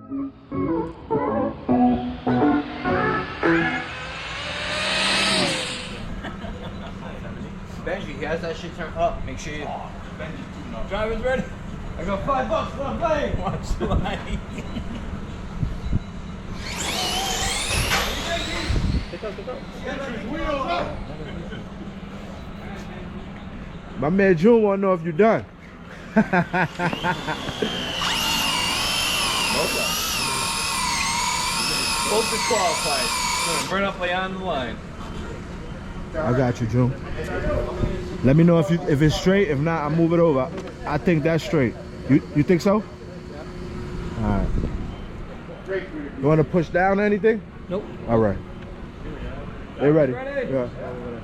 Benji, he has that shit turned up. Make sure you. Driver's ready. I got $5 for I'm playing. Watch the light. My man June wanna know if you're done. Both disqualified. Burn up on the line. I got you, June. Let me know if it's straight. If not, I'll move it over. I think that's straight. You think so? All right. You want to push down or anything? Nope. All right. They ready? Ready? Yeah.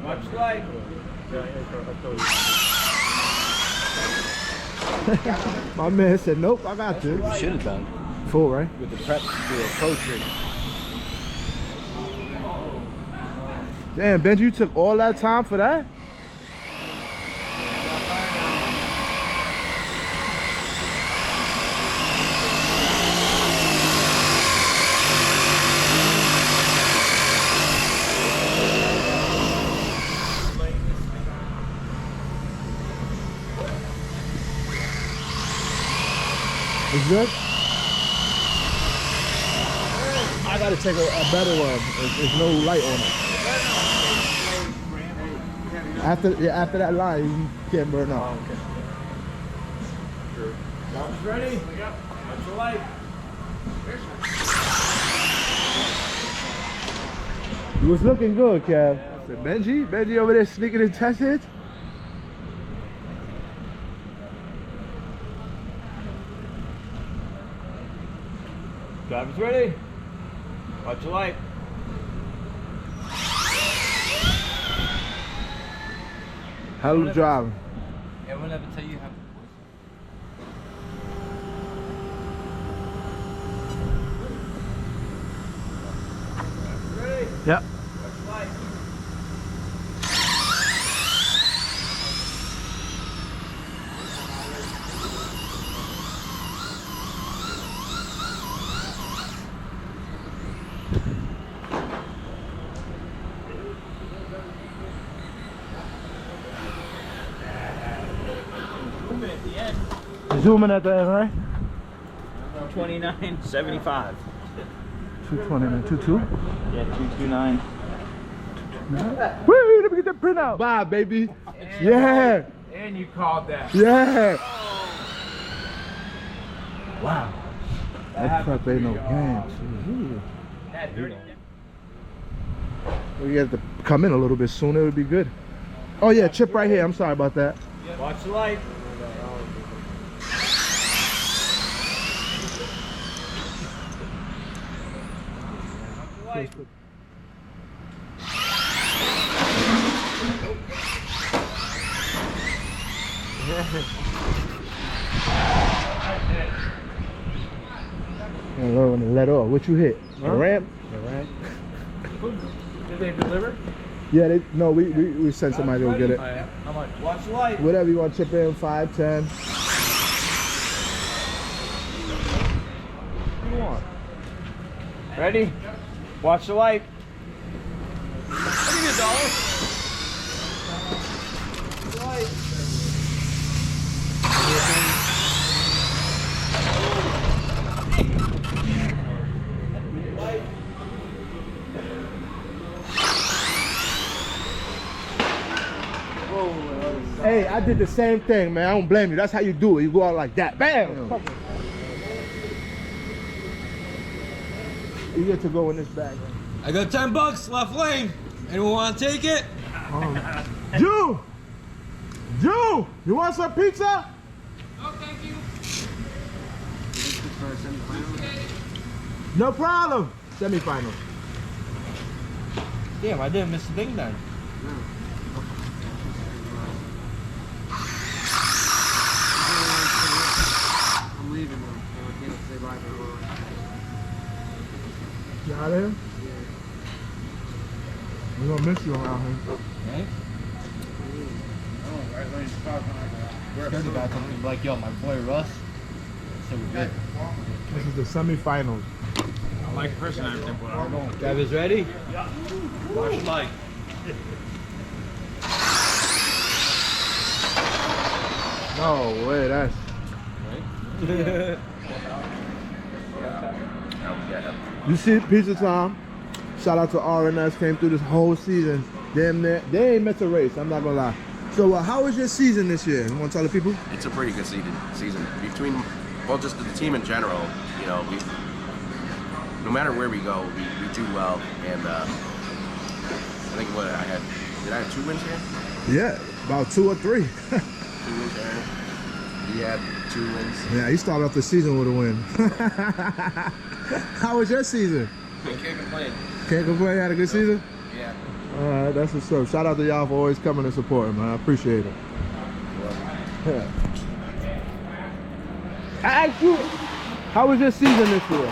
Watch the light. My man said, nope, I got you. Should have done. Full, right? With the prep to do a pro trick. Damn, Benji, you took all that time for that? It's good? I gotta take a better one. There's no light on it. After that line, you can't burn out. Oh, okay. Sure. John's ready. Watch the light. You was looking good, Kev. So Benji over there sneaking in test hits. Driver's ready. Watch the light. Hell of driving. Yeah, we'll never tell you how. Ready? Yep. Watch the light. At the end. Zooming at the end, right? 29.75. 229, 22. Yeah, 229. Woo, let me get that print out. Bye, baby. Yeah. And you called that. Yeah. Wow. That prep ain't no game. That dirty. We have to come in a little bit sooner. It would be good. Oh yeah, chip right here. I'm sorry about that. Watch the light. Hello, and let off. What you hit? Huh? A ramp? The ramp. Did they deliver? Yeah, no, we sent somebody to go get it. How much? Watch the light. Whatever you want to chip in, 5, 10. What do you want? Ready? Watch the light. I'll give you $1. Light. Hey, I did the same thing, man. I don't blame you. That's how you do it. You go out like that. Bam! You get to go in this bag. I got $10 left lane. Anyone want to take it? Jew! Jew! You want some pizza? Oh, thank you. No problem. Semi-final. Damn, I didn't miss a thing then. I'm leaving them, so I can't say bye for long. You out of here? We're gonna miss you around here. Right? Scared the guy told me like, yo, my boy Russ. So we're good. This is the semifinals. I like Chris and everything, but I don't know. Drivers ready? Watch your leg. No way, that's. You see, Pizza Time. Shout out to RNS, came through this whole season. Damn near, they ain't missed a race, I'm not gonna lie. So how was your season this year? You wanna tell the people? It's a pretty good season. Between, well, just the team in general, you know, no matter where we go, we do well. And I think did I have 2 wins here? Yeah, about 2 or 3. 2 wins there. He had 2 wins. Yeah, he started off the season with a win. How was your season? Can't complain. Can't complain, had a good season? Yeah. Alright, that's what's up. Shout out to y'all for always coming and supporting, man. I appreciate it. Yeah. I asked you, how was your season this year?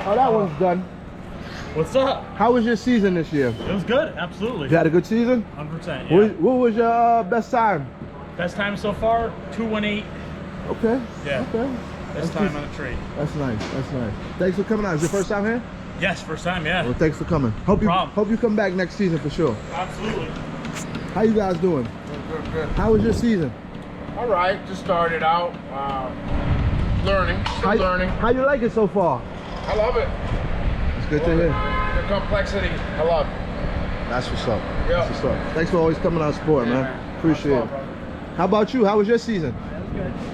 Oh, that one's done. What's up? How was your season this year? It was good, absolutely. You had a good season? 100%, yeah. What was your best time? Best time so far, 2:18. Okay. Yeah. Okay. Best time on the tree. That's nice. That's nice. Thanks for coming out. Is your first time here? Yes, first time, yeah. Well, thanks for coming. Hope you come back next season for sure. Absolutely. How you guys doing? Good. How was your season? All right, just started out learning, still learning. How you like it so far? I love it. It's good to hear. The complexity, I love it. That's what's up. Yeah. That's what's up. Thanks for always coming out and supporting, man. Appreciate it. How about you? How was your season?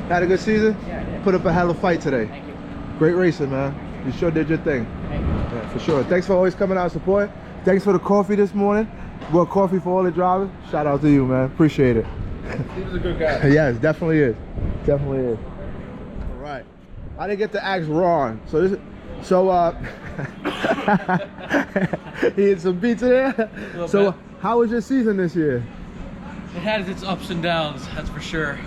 Had a good season? Yeah, I did. Put up a hell of a fight today. Thank you. Great racing, man. You sure did your thing. Thank you. Yeah, for sure. Thanks for always coming out and support. Thanks for the coffee this morning. Brought coffee for all the drivers. Shout out to you, man. Appreciate it. He was a good guy. Yes, definitely is. Definitely is. All right. I didn't get to ask Ron. He had some pizza there. So how was your season this year? It had its ups and downs, that's for sure.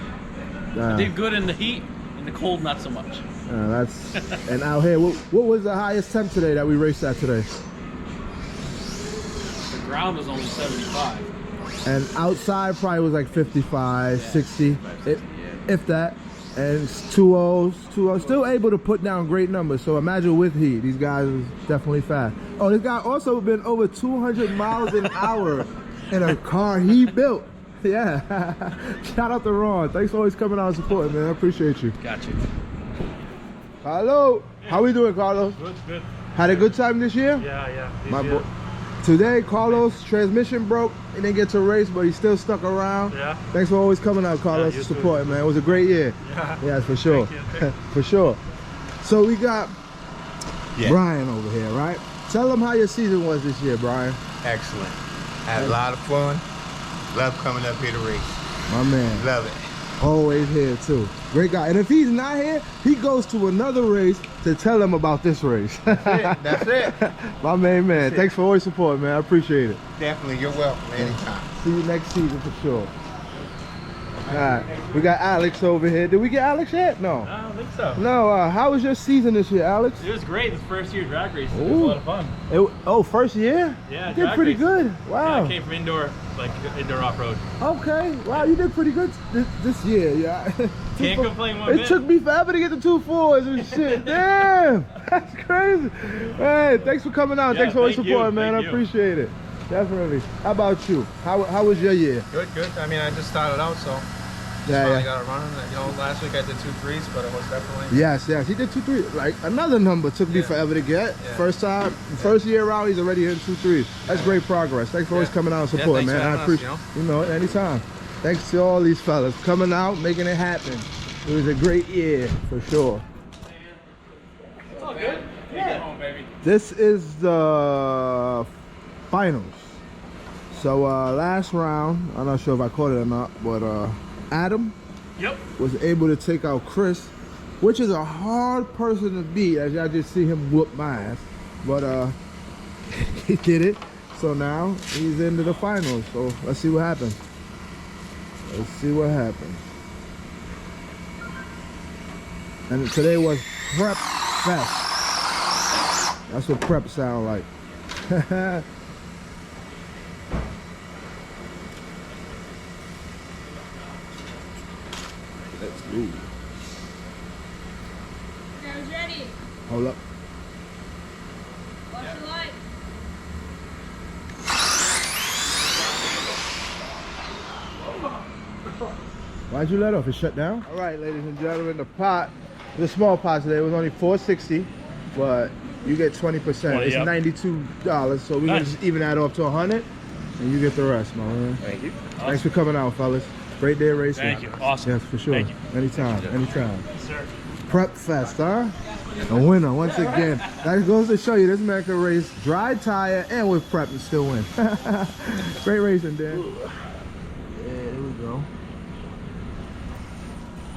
I did good in the heat, in the cold not so much. And out here, what was the highest temp today that we raced at today? The ground was only 75. And outside probably was like 55, 60, if that. And it's 2-0s. Still able to put down great numbers. So imagine with heat, these guys is definitely fast. Oh, this guy also been over 200 miles an hour in a car he built. Yeah. Shout out to Ron. Thanks for always coming out and supporting, man. I appreciate you. Got you. Carlo, how we doing, Carlos? Good. Had a good time this year? Yeah. My boy. Today, Carlos' transmission broke. He didn't get to race, but he still stuck around. Yeah. Thanks for always coming out, Carlos, to support it, man. It was a great year. Yeah. Yes, for sure. Thank you. For sure. So we got Brian over here, right? Tell them how your season was this year, Brian. Excellent. Had a lot of fun. Love coming up here to race. My man. Love it. Always here, too. Great guy. And if he's not here, he goes to another race to tell them about this race. That's it. My main man. Thanks for always supporting, man. I appreciate it. Definitely. You're welcome anytime. See you next season for sure. All right. We got Alex over here. Did we get Alex yet? No. I don't think so. No. How was your season this year, Alex? It was great. It's first year drag racing. It was Ooh. a lot of fun. First year? Yeah, You did drag pretty racing. good. Wow. Yeah, I came from indoor off-road. Okay. Wow, you did pretty good this year. Yeah. Can't complain one It bit. took me forever to get the 2 4s and shit. Damn. That's crazy. Hey, thanks for coming out. Yeah, thanks for always thank you, supporting, man. I thank you. appreciate it. Definitely. How about you? How was your year? Good. I mean, I just started out, so finally got it running. You know, last week I did 2 3s, but it was definitely. Yes. He did 2 3. Like another number took me forever to get. Yeah. First year out, he's already hitting 2 3s. That's great progress. Thanks for always coming out and supporting, thanks man. for I having appreciate us, you know, anytime. Thanks to all these fellas coming out, making it happen. It was a great year for sure. It's all good. Get home, baby. This is the finals. So last round, I'm not sure if I caught it or not, but Adam was able to take out Chris, which is a hard person to beat, as y'all just see him whoop my ass. But he did it. So now he's into the finals. So let's see what happens. Let's see what happens. And today was Prep Fest. That's what prep sound like. Let's go. Hold up. What's your light? Why'd you let off? It shut down? All right, ladies and gentlemen, the pot, the small pot today was only $4.60, but you get 20%. It's $92, so we're gonna just even that off to $100, and you get the rest, my man. Thank you. Thanks for coming out, fellas. Great day of racing. Thank you. Awesome. Yes, for sure. Thank you. Anytime, anytime. Sir. Prep Fest, huh? A winner once again. That goes to show you this man can race dry tire and with prep and still win. Great racing, Dan. Yeah, there we go.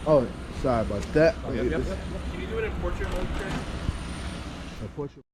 Oh, sorry about that. Can you do it in portrait mode, Chris? Portrait.